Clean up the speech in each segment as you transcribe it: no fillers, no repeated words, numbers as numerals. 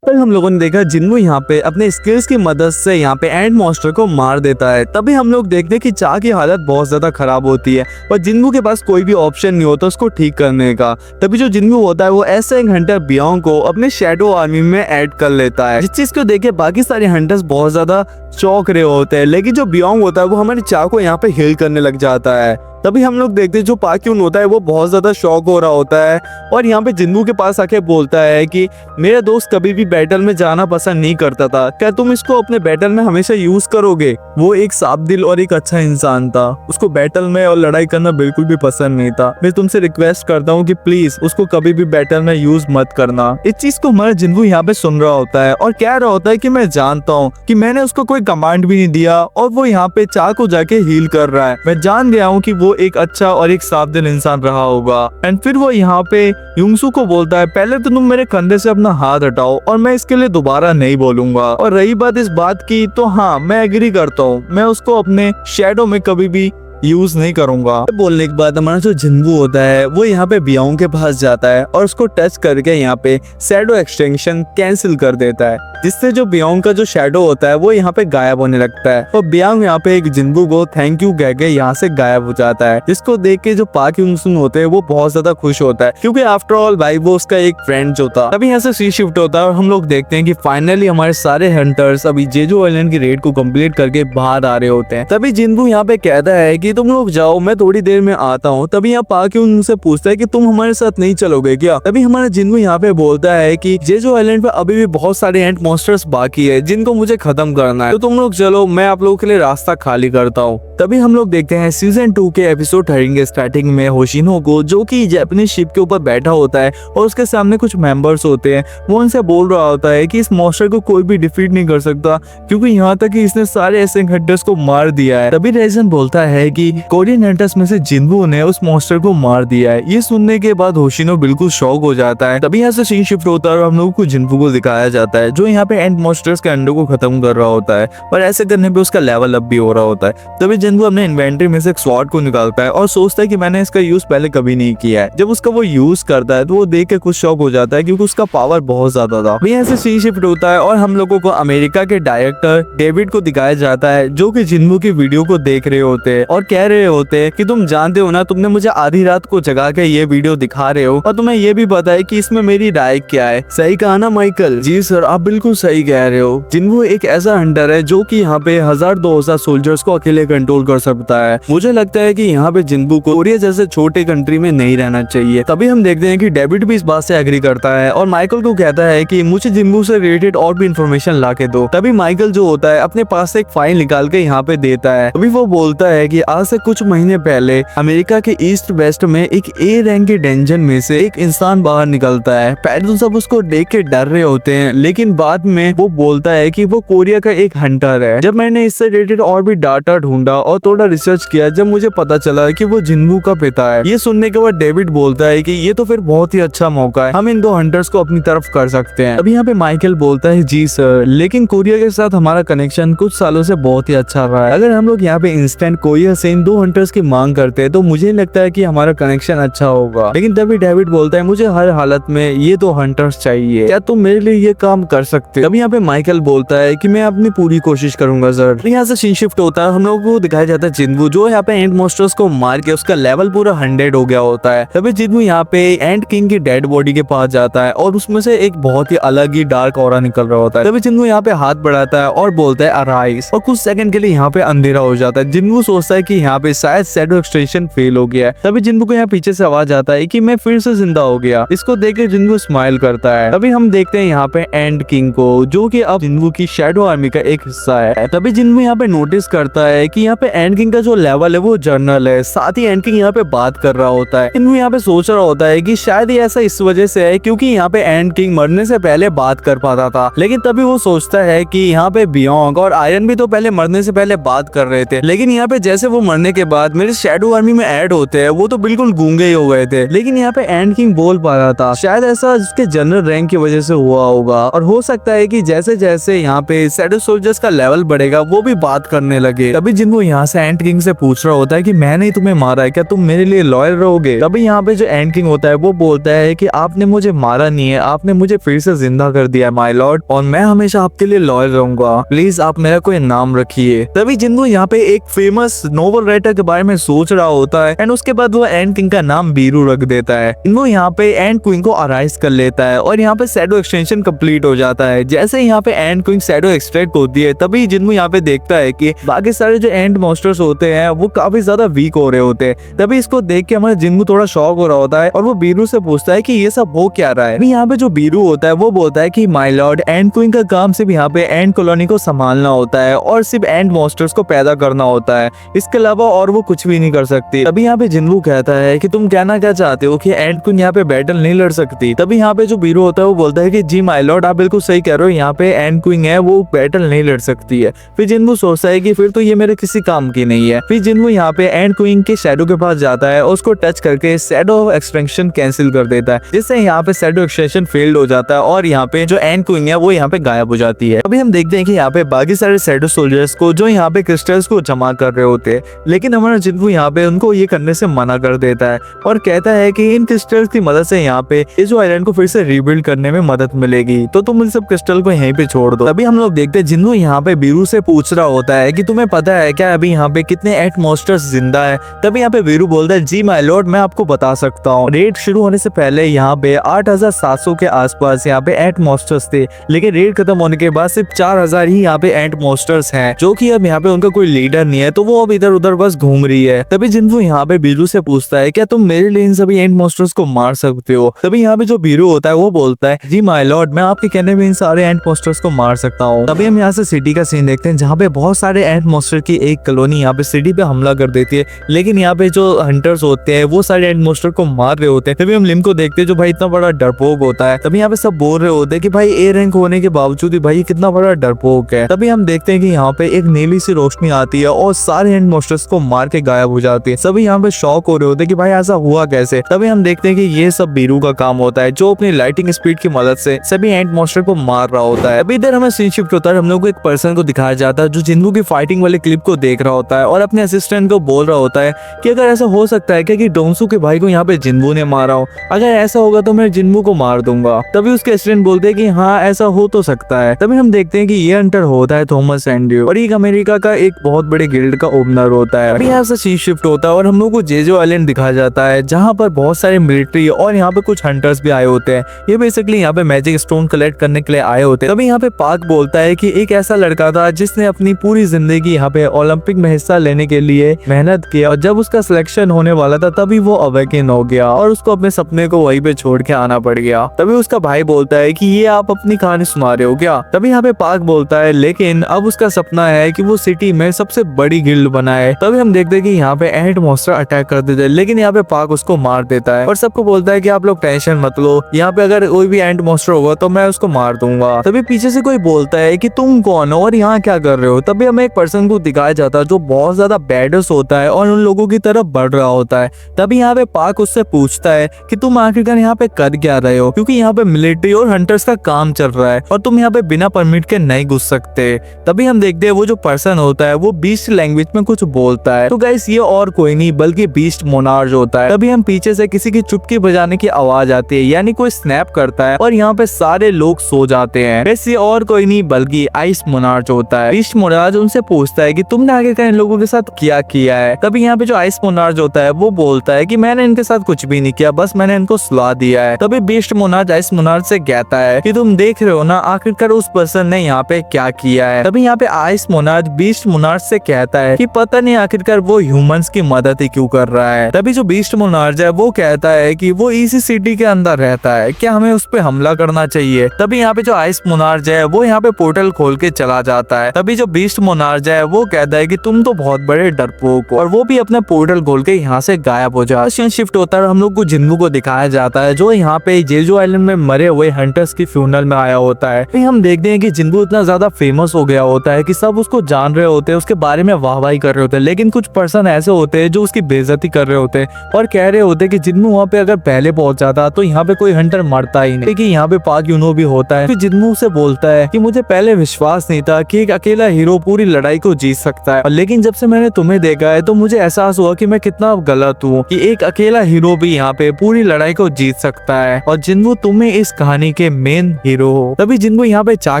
पर हम लोगों ने देखा जिन्वू यहाँ पे अपने स्किल्स की मदद से यहाँ पे एंड मॉन्स्टर को मार देता है। तभी हम लोग देखते हैं कि चा की हालत बहुत ज्यादा खराब होती है और जिन्वू के पास कोई भी ऑप्शन नहीं होता उसको ठीक करने का। तभी जो जिन्वू होता है वो ऐसे एक हंटर बियोंग को अपने शैडो आर्मी में ऐड कर लेता है, जिस चीज को देख के बाकी सारे हंटर्स बहुत ज्यादा चौंक रहे होते हैं। लेकिन जो बियोंग होता है वो हमारे चा को यहाँ पे हील करने लग जाता है। तभी हम लोग देखते हैं जो पाक्यून होता है वो बहुत ज्यादा शॉक हो रहा होता है और यहाँ पे जिन्वू के पास आके बोलता है कि मेरा दोस्त कभी भी बैटल में जाना पसंद नहीं करता था, क्या तुम इसको अपने बैटल में हमेशा यूज करोगे? वो एक साफ दिल और एक अच्छा इंसान था, उसको बैटल में और लड़ाई करना बिल्कुल भी पसंद नहीं था। मैं तुमसे रिक्वेस्ट करता हूँ कि प्लीज उसको कभी भी बैटल में यूज मत करना। इस चीज को हमारा जिन्वू यहाँ पे सुन रहा होता है और कह रहा होता है कि मैं जानता हूँ कि मैंने उसको कोई कमांड भी नहीं दिया और वो यहाँ पे चा को जाके हील कर रहा है। मैं जान गया हूँ कि वो एक अच्छा और एक साफ दिल इंसान रहा होगा। एंड फिर वो यहाँ पे युंगसू को बोलता है पहले तो तुम मेरे कंधे से अपना हाथ हटाओ और मैं इसके लिए दोबारा नहीं बोलूंगा। और रही बात इस बात की तो हाँ मैं एग्री करता हूँ, मैं उसको अपने शैडो में कभी भी यूज नहीं करूंगा। बोलने के बाद हमारा जो जिन्वू होता है वो यहाँ पे बियोंग के पास जाता है और उसको टच करके यहाँ पे शैडो एक्सटेंशन कैंसिल कर देता है, जिससे जो बियोंग का जो शैडो होता है वो यहाँ पे गायब होने लगता है और बियोंग यहाँ पे एक जिन्वू को थैंक यू कह के यहाँ से गायब हो जाता है, जिसको देख के जो पाक युंगसुन होते हैं वो बहुत ज्यादा खुश होता है क्योंकि आफ्टर ऑल भाई वो उसका एक फ्रेंड जो था। तभी यहाँ से सी शिफ्ट होता है और हम लोग देखते हैं कि फाइनली हमारे सारे हंटर्स अभी जेजू आइलैंड की रेड को कंप्लीट करके बाहर आ रहे होते हैं। तभी जिन्वू यहाँ पे कहता है कि तुम लोग जाओ मैं थोड़ी देर में आता हूँ। तभी यहाँ पाक उनसे पूछता है कि तुम हमारे साथ नहीं चलोगे क्या? तभी हमारा जिन्वू यहाँ पे बोलता है कि जेजू आइलैंड पे अभी भी बहुत सारे एंट मॉन्स्टर्स बाकी है जिनको मुझे खत्म करना है, तो तुम लोग चलो मैं आप लोगों के लिए रास्ता खाली करता हूँ। तभी हम लोग देखते हैं सीजन 2 के एपिसोड 13 के स्टार्टिंग में होशिनो को, जो कि जापानीज शिप के ऊपर बैठा होता है और उसके सामने कुछ मेंबर्स होते हैं, वो उनसे बोल रहा होता है कि इस मॉन्स्टर को कोई भी डिफीट नहीं कर सकता क्योंकि यहाँ तक कि इसने सारे ऐसे हंटर्स को मार दिया है। तभी रेजन बोलता है कि कोरियन हंटर्स में से जिन्वू ने उस मॉन्स्टर को मार दिया है। ये सुनने के बाद होशिनो बिल्कुल शॉक हो जाता है। तभी यहाँ से सीन शिफ्ट होता है और हम लोगों को जिन्वू को दिखाया जाता है जो यहाँ पे एंड मॉन्स्टर्स के अंडों को खत्म कर रहा होता है और ऐसे करने पे उसका लेवल अप भी हो रहा होता है। तभी जिन्वू अपने इन्वेंटरी में से एक स्वॉर्ड को निकालता है और सोचता है कि मैंने इसका यूज पहले कभी नहीं किया है। जब उसका वो यूज करता है तो वो देख के कुछ शॉक हो जाता है क्योंकि उसका पावर बहुत ज्यादा था। यहाँ से सीन शिफ्ट होता है और हम लोगों को अमेरिका के डायरेक्टर डेविड को दिखाया जाता है जो कि जिन्वू की वीडियो को देख रहे होते हैं और कह रहे होते हैं कि तुम जानते हो ना, तुमने मुझे आधी रात को जगा के ये वीडियो दिखा रहे हो और तुम्हें ये भी पता है कि इसमें मेरी राय क्या है। सही कहा ना माइकल? जी सर, आप बिल्कुल सही कह रहे हो। जिन्वू एक ऐसा हंटर है जो कि यहाँ पे 1000-2000 सोल्जर्स को अकेले कंट्रोल कर सकता है। मुझे लगता है कि यहाँ पे जिन्वू को कोरिया जैसे छोटे कंट्री में नहीं रहना चाहिए। तभी हम देखते हैं कि डेविड भी इस बात से एग्री करता है और माइकल को कहता है कि मुझे जिन्वू से रिलेटेड और भी इंफॉर्मेशन ला के दो। तभी माइकल जो होता है अपने पास से एक फाइल निकाल के यहाँ पे देता है। तभी वो बोलता है कि आज से कुछ महीने पहले अमेरिका के ईस्ट वेस्ट में एक ए रैंक के डेंजन में से एक इंसान बाहर निकलता है। पहले तो सब उसको देख के डर रहे होते हैं, लेकिन बाद में वो बोलता है कि वो कोरिया का एक हंटर है। जब मैंने इससे रिलेटेड और भी डाटा ढूंढा और थोड़ा रिसर्च किया, जब मुझे पता चला कि वो जिन्वू का पिता है। ये सुनने के बाद डेविड बोलता है कि ये तो फिर बहुत ही अच्छा मौका है, हम इन 2 हंटर्स को अपनी तरफ कर सकते हैं। अभी यहाँ पे माइकल बोलता है जी सर, लेकिन कोरिया के साथ हमारा कनेक्शन कुछ सालों से बहुत ही अच्छा रहा है। अगर हम लोग यहाँ पे इंस्टेंट कोरिया से इन 2 हंटर्स की मांग करते हैं तो मुझे लगता है कि हमारा कनेक्शन अच्छा होगा। लेकिन तभी डेविड बोलता है मुझे हर हालत में ये 2 हंटर्स चाहिए, क्या तुम मेरे लिए ये काम कर सकते हो? तभी यहाँ पे माइकल बोलता है कि मैं अपनी पूरी कोशिश करूंगा सर। यहाँ से सीन शिफ्ट होता है, हम लोगों को दिखाया जाता है जिन्वू जो यहाँ पे एंड मॉन्स्टर्स को मार के उसका लेवल पूरा 100 हो गया होता है। तभी जिन्वू यहाँ पे एंड किंग की डेड बॉडी के पास जाता है और उसमें से एक बहुत ही अलग ही डार्क ऑरा निकल रहा होता है। तभी जिन्वू यहाँ पे हाथ बढ़ाता है और बोलता है अराइज, और कुछ सेकंड के लिए यहाँ पे अंधेरा हो जाता है। जिन्वू सोचता है कि यहाँ पे शायद शैडो एक्सटेंशन फेल हो गया है। तभी जिन्वू को यहाँ पीछे से आवाज आता है कि मैं फिर से जिंदा हो गया। इसको देख के जिन्वू स्माइल करता है। तभी हम देखते हैं यहाँ पे एंड किंग को जो कि अब जिन्वू की शैडो आर्मी का एक हिस्सा है। तभी जिन्वू यहाँ पे नोटिस करता है कि यहाँ पे एंड किंग का जो लेवल है वो जर्नल है, साथ ही एंड किंग यहाँ पे बात कर रहा होता है। जिन्वू यहाँ पे सोच रहा होता है कि शायद ये ऐसा इस वजह से है क्योंकि यहाँ पे एंड किंग मरने से पहले बात कर पाता था। लेकिन तभी वो सोचता है कि यहाँ पे बियोंग और आयरन भी तो पहले मरने से पहले बात कर रहे थे, लेकिन यहाँ पे जैसे वो मरने के बाद मेरे शैडो आर्मी में ऐड होते हैं वो तो बिल्कुल गूंगे ही हो गए थे। लेकिन यहाँ पे एंड किंग बोल पा रहा था, शायद ऐसा उसके जनरल रैंक की वजह से हुआ होगा और हो सकता लगता है कि जैसे जैसे यहाँ पे शैडो सोल्जर्स का लेवल बढ़ेगा वो भी बात करने लगे। तभी जिन्वू यहाँ से एंट किंग से पूछ रहा होता है कि मैंने ही तुम्हें मारा है, क्या तुम मेरे लिए लॉयल रहोगे? तभी यहाँ पे जो एंट किंग होता है वो बोलता है कि आपने मुझे मारा नहीं है, आपने मुझे फिर से जिंदा कर दिया है माय लॉर्ड, और मैं हमेशा आपके लिए लॉयल रहूंगा, प्लीज आप मेरा कोई नाम रखिए। तभी जिन्वू यहाँ पे एक फेमस नोवेल राइटर के बारे में सोच रहा होता है एंड उसके बाद वो एंट किंग का नाम बीरू रख देता है। वो यहाँ पे एंट क्वीन को अराइज कर लेता है और यहाँ पे शैडो एक्सटेंशन कंप्लीट हो जाता है। जैसे यहाँ पे एंट क्वीन शैडो एक्सट्रैक्ट होती है तभी जिन्वू यहाँ पे देखता है कि बाकी सारे जो एंट मॉन्स्टर्स होते हैं वो काफी ज्यादा वीक हो रहे होते हैं। तभी इसको देख के हमारा जिन्वू थोड़ा शॉक हो रहा होता है और वो बीरू से पूछता है कि ये सब हो क्या रहा है। यहाँ पे जो बीरू होता है वो बोलता है कि माय लॉर्ड, एंट क्वीन का काम सिर्फ यहाँ पे एंट कॉलोनी को संभालना होता है और सिर्फ एंट मॉन्स्टर्स को पैदा करना होता है, इसके अलावा और वो कुछ भी नहीं कर सकती। तभी यहाँ पे जिन्वू कहता है कि तुम कहना क्या चाहते हो कि एंट क्वीन यहाँ पे बैटल नहीं लड़ सकती? तभी यहाँ पे जो बीरू होता है वो बोलता है कि जी माय लॉर्ड, आप बिल्कुल सही कह रहे हो, यहाँ पे एंट क्वीन है वो बैटल नहीं लड़ सकती है। फिर जिन्वू सोचता है कि फिर तो ये मेरे किसी काम की नहीं है। फिर जिन्वू यहाँ पे एंट क्वीन के शैडो के पास जाता है और उसको टच करके शैडो एक्सटेंशन कैंसिल कर देता है, जिससे यहाँ पे शैडो एक्सटेंशन फेल्ड हो जाता है और यहाँ पे जो एंट क्वीन है वो यहाँ पे गायब हो जाती है। अभी हम देखते हैं कि यहाँ पे बाकी सारे शैडो सोल्जर्स को जो यहाँ पे क्रिस्टल्स को जमा कर रहे होते हैं, लेकिन हमारा जिन्वू यहाँ पे उनको ये करने से मना कर देता है और कहता है कि इन क्रिस्टल्स की मदद से यहाँ पे इस आइलैंड को फिर से रिबिल्ड करने में मदद मिलेगी, तो तुम इन सब क्रिस्टल को यहीं पे छोड़ दो। तभी हम लोग देखते हैं जिन्वू यहाँ पे बीरू से पूछ रहा होता है कि तुम्हें पता है क्या अभी यहाँ पे कितने एंट मॉन्स्टर्स जिंदा है? तभी यहाँ पे बीरू बोलता है जी माय लॉर्ड, मैं आपको बता सकता हूँ, रेड शुरू होने से पहले यहाँ पे 8700 के आसपास यहाँ पे एंट मॉन्स्टर्स थे, लेकिन रेड खत्म होने के बाद सिर्फ 4000 ही यहाँ पे एंट मॉन्स्टर्स हैं, जो कि अब यहाँ पे उनका कोई लीडर नहीं है, तो वो अब इधर उधर बस घूम रही है। तभी जिन्वू यहाँ पे बीरू से पूछता है क्या तुम मेरे लिए इन सभी एंट मॉन्स्टर्स को मार सकते हो? तभी यहाँ पे जो बीरू होता है वो बोलता है जी माय लॉर्ड, मैं आपके कहने में इन सारे एंट मॉन्स्टर्स को मार सकता हूँ। तभी हम यहाँ से सिटी का सीन देखते हैं जहाँ पे बहुत सारे एंट मॉन्स्टर की एक कॉलोनी यहाँ पे सिटी पे हमला कर देती है, लेकिन यहाँ पे जो हंटर्स होते हैं वो सारे एंट मॉन्स्टर को मार रहे होते हैं। तभी हम लिम को देखते हैं जो भाई इतना बड़ा डरपोक होता है। तभी यहाँ पे सब बोल रहे होते हैं कि भाई ए रैंक होने के बावजूद भी भाई कितना बड़ा डरपोक है। तभी हम देखते हैं कि यहाँ पे एक नीली सी रोशनी आती है और सारे एंट मॉन्स्टर्स को मार के गायब हो जाती है। सभी यहाँ पे शॉक हो रहे होते हैं कि भाई ऐसा हुआ कैसे। तभी हम देखते हैं कि ये सब बीरू का काम होता है, जो अपनी लाइटिंग स्पीड की मदद से सभी एंट मॉन्स्टर को मार रहा होता है। अभी इधर हमें सीन शिफ्ट होता है, हम लोग को एक पर्सन को दिखाया जाता है जो जिन्वू की फाइटिंग वाले क्लिप को देख रहा होता है और अपने असिस्टेंट को बोल रहा होता है कि अगर ऐसा हो सकता है कि डोंसू के भाई को यहाँ पे जिन्वू ने मारा हो, अगर ऐसा होगा तो मैं जिन्वू को मार दूंगा। तभी उसके असिस्टेंट बोलते हैं कि हाँ ऐसा हो तो सकता है। तभी हम देखते हैं कि ये हंटर होता है थॉमस एंड्रयू और एक अमेरिका का एक बहुत बड़े गिल्ड का ओपनर होता है। अभी यहाँ से सीन शिफ्ट होता है और हम लोग को जेजो आइलैंड दिखाया जाता है जहाँ पर बहुत सारे मिलिट्री और यहाँ पे कुछ हंटर्स भी आए होते हैं। ये बेसिकली यहाँ पे मैजिक स्टोन कलेक्ट करने के लिए आए होते हैं। तभी यहाँ पे पार्क बोलता है कि एक ऐसा लड़का था जिसने अपनी पूरी जिंदगी यहाँ पे ओलंपिक में हिस्सा लेने के लिए मेहनत किया और जब उसका सिलेक्शन होने वाला था तभी वो अवेकन हो गया और उसको अपने सपने को वहीं पे छोड़ के आना पड़ गया। तभी उसका भाई बोलता है कि ये आप अपनी कहानी सुना रहे हो क्या? तभी यहाँ पे पार्क बोलता है लेकिन अब उसका सपना है कि वो सिटी में सबसे बड़ी गिल्ड बनाए। तभी हम देखते हैं कि यहाँ पे एंट मॉन्स्टर अटैक कर देते हैं, लेकिन यहाँ पे पार्क उसको मार देता है और सबको बोलता है कि आप लोग टेंशन मत लो, यहाँ पे अगर कोई भी एंट मॉन्स्टर होगा तो मैं उसको मार दूंगा। तभी पीछे से कोई बोलता है कि तुम कौन हो और यहाँ क्या कर रहे हो? तभी हमें एक पर्सन को दिखाया जाता है जो बहुत ज्यादा बैडस होता है और उन लोगों की तरफ बढ़ रहा होता है। तभी यहाँ पे पार्क उससे पूछता है कि तुम आखिरकार यहाँ पे कर क्या रहे हो, क्योंकि यहाँ पे मिलिट्री और हंटर्स का काम चल रहा है और तुम यहाँ पे बिना परमिट के नहीं घुस सकते। तभी हम देखते हैं वो जो पर्सन होता है वो बीस्ट लैंग्वेज में कुछ बोलता है, तो गाइस ये और कोई नहीं बल्कि बीस्ट मोनार्च होता है। तभी हम पीछे से किसी की चुटकी बजाने की आवाज आती है, यानी कोई स्नैप करता है और यहाँ पे सारे लोग सो जाते हैं। वैसे और कोई नहीं बल्कि आइस मोनार्च होता है। बीस्ट मोनार्च उनसे पूछता है कि तुमने आखिरकार इन लोगों के साथ क्या किया है? तभी यहाँ पे जो आइस मोनार्च होता है वो बोलता है कि मैंने इनके साथ कुछ भी नहीं किया, बस मैंने इनको सुला दिया है। तभी बीस्ट मोनार्च आइस मोनार्च से कहता है कि तुम देख रहे हो ना आखिरकार उस पर्सन ने यहाँ पे क्या किया है। तभी यहाँ पे आइस मोनार्च बीस्ट मोनार्च से कहता है कि पता नहीं आखिरकार वो ह्यूमंस की मदद ही क्यों कर रहा है। तभी जो बीस्ट मोनार्च है वो कहता है कि वो इसी सिटी के अंदर रहता है, क्या हमें उस पे हमला करना चाहिए? तभी यहाँ पे जो आइस मोनार्च है वो यहाँ पे पोर्टल खोल के चला जाता है। तभी जो बीस्ट मोनार्च है वो कहता है कि तुम तो बहुत बड़े डरपोक हो, और वो भी अपना पोर्टल खोल के यहाँ से गायब हो जाता है। शिफ्ट होता है, हम लोग को जिन्वू को दिखाया जाता है जो यहाँ पे जेजो आइलैंड में मरे हुए हंटर्स की फ्यूनरल में आया होता है। फिर हम देखते हैं कि जिन्वू इतना ज्यादा फेमस हो गया होता है कि सब उसको जान रहे होते हैं, उसके बारे में वाहवाही कर रहे होते हैं, लेकिन कुछ पर्सन ऐसे होते हैं जो उसकी बेइज्जती कर रहे होते हैं और कह रहे होते हैं कि जिन्वू वहाँ पे अगर पहले पहुंच जाता तो यहाँ पे कोई हंटर मरता ही नहीं, कि यहाँ पे पाक यूनो भी होता है। तभी जिन्नू से बोलता है कि मुझे पहले विश्वास नहीं था कि एक अकेला हीरो पूरी लड़ाई को जीत सकता है, और लेकिन जब से मैंने तुम्हें देखा है तो मुझे एहसास हुआ कि मैं कितना गलत हूँ कि एक अकेला हीरो भी यहाँ पे पूरी लड़ाई को जीत सकता है, और जिन्नू तुम्हें इस कहानी के मेन हीरो हो। तभी जिन्नू यहाँ पे चा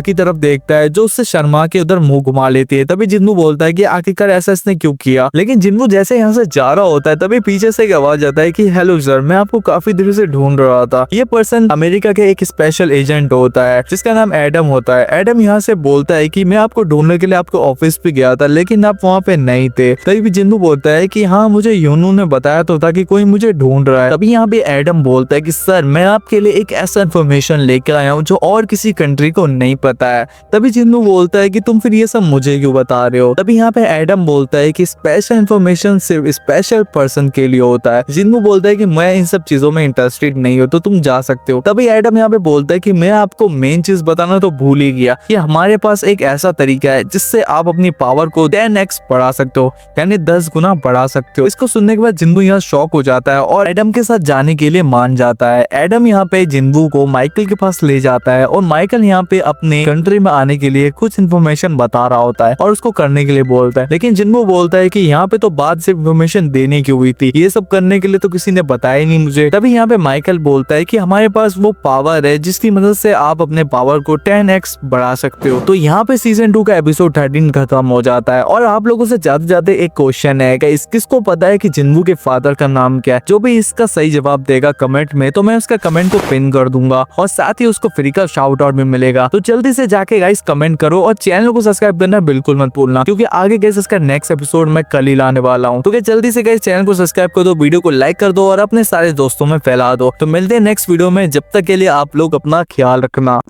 की तरफ देखता है जो उससे शर्मा के उधर मुंह घुमा लेती है। तभी जिन्नू बोलता है कि आखिरकार ऐसा इसने क्यों किया, लेकिन जिन्नू जैसे यहाँ से जा रहा होता है तभी पीछे से एक आवाज आता है कि हेलो सर, मैं आपको काफी देर से ढूंढ रहा था। ये पर्सन अमेरिका के एक स्पेशल एजेंट होता है जिसका नाम एडम होता है। एडम यहाँ से बोलता है कि मैं आपको ढूंढने के लिए आपको ऑफिस पे गया था लेकिन आप वहाँ पे नहीं थे। तभी भी जिन्नू बोलता है कि हाँ, मुझे यूनू ने बताया तो था कि कोई मुझे ढूंढ रहा है। तभी यहाँ पे एडम बोलता है कि सर, मैं आपके लिए एक ऐसा इन्फॉर्मेशन लेकर आया हूँ जो और किसी कंट्री को नहीं पता है। तभी जिन्नू बोलता है कि तुम फिर ये सब मुझे क्यों बता रहे हो। तभी यहाँ पे एडम बोलता है कि स्पेशल इन्फॉर्मेशन सिर्फ स्पेशल पर्सन के लिए होता है। जिन्नू बोलता है कि मैं इन सब चीजों में इंटरेस्टेड नहीं हूँ तो तुम जा सकते हो। तभी एडम यहाँ पे बोलता है कि मैं आपको मेन चीज बताना तो भूल ही गया कि हमारे पास एक ऐसा तरीका है जिससे आप अपनी पावर को 10x बढ़ा सकते हो, यानी 10 गुना बढ़ा सकते हो। इसको सुनने के बाद जिन्नू यहाँ शॉक हो जाता है और एडम के साथ जाने के लिए मान जाता है। एडम यहाँ पे जिन्नू को माइकल के पास ले जाता है और माइकल यहाँ पे अपने कंट्री में आने के लिए कुछ इन्फॉर्मेशन बता रहा होता है और उसको करने के लिए बोलता है, लेकिन जिन्नू बोलता है कि यहाँ पे तो बाद से इन्फॉर्मेशन देने की हुई थी, ये सब करने के लिए तो किसी ने बताया नहीं मुझे। तभी यहाँ पे माइकल बोलता है कि हमारे पास वो पावर है जिसकी मदद से आप अपने पावर को 10x बढ़ा सकते हो। तो यहाँ पे सीजन 2 का एपिसोड 13 खत्म हो जाता है और आप लोगों से जाते जाते एक क्वेश्चन है कि किसको पता है कि जिन्नू के फादर का नाम क्या है। जो भी इसका सही जवाब देगा कमेंट में तो मैं उसका कमेंट को पिन कर दूंगा और साथ ही उसको फ्री का शाउट आउट भी मिलेगा। तो जल्दी से जाके गाइस कमेंट करो और चैनल को सब्सक्राइब करना बिल्कुल मत भूलना, क्योंकि आगे गाइस इसका नेक्स्ट एपिसोड मैं कल ही लाने वाला हूँ। तो गाइस जल्दी से गाइस चैनल को सब्सक्राइब कर दो, वीडियो को लाइक कर दो और अपने सारे दोस्तों में फैला दो। तो मिलते हैं नेक्स्ट वीडियो में, जब तक के लिए आप लोग अपना ख्याल रखना।